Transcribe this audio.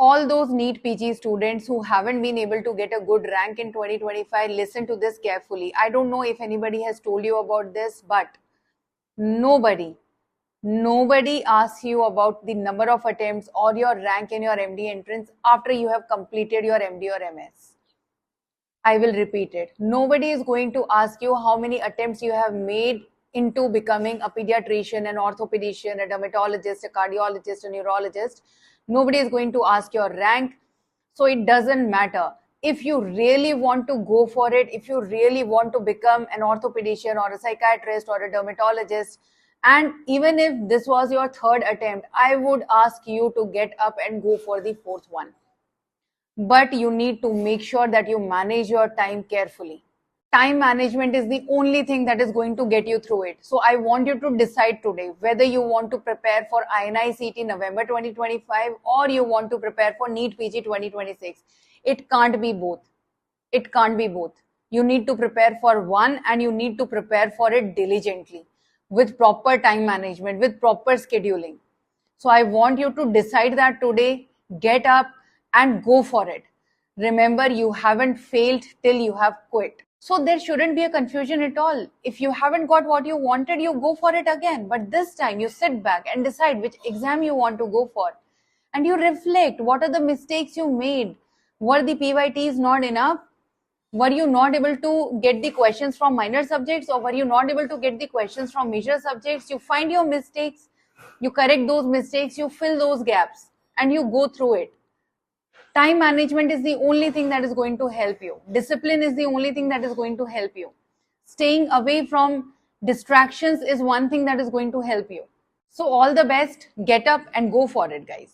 All those NEET PG students who haven't been able to get a good rank in 2025, listen to this carefully. I don't know if anybody has told you about this, but nobody asks you about the number of attempts or your rank in your MD entrance after you have completed your MD or MS. I will repeat it. Nobody is going to ask you how many attempts you have made into becoming a pediatrician, an orthopedician, a dermatologist, a cardiologist, a neurologist. Nobody is going to ask your rank. So it doesn't matter. If you really want to go for it, if you really want to become an orthopedician or a psychiatrist or a dermatologist, and even if this was your third attempt, I would ask you to get up and go for the fourth one. But you need to make sure that you manage your time carefully. Time management is the only thing that is going to get you through it. So I want you to decide today whether you want to prepare for INI CET November 2025 or you want to prepare for NEET PG 2026. It can't be both. It can't be both. You need to prepare for one and you need to prepare for it diligently with proper time management, with proper scheduling. So I want you to decide that today, get up and go for it. Remember, you haven't failed till you have quit. So there shouldn't be a confusion at all. If you haven't got what you wanted, you go for it again. But this time you sit back and decide which exam you want to go for. And you reflect, what are the mistakes you made? Were the PYTs not enough? Were you not able to get the questions from minor subjects, or were you not able to get the questions from major subjects? You find your mistakes, you correct those mistakes, you fill those gaps and you go through it. Time management is the only thing that is going to help you. Discipline is the only thing that is going to help you. Staying away from distractions is one thing that is going to help you. So all the best, get up and go for it, guys.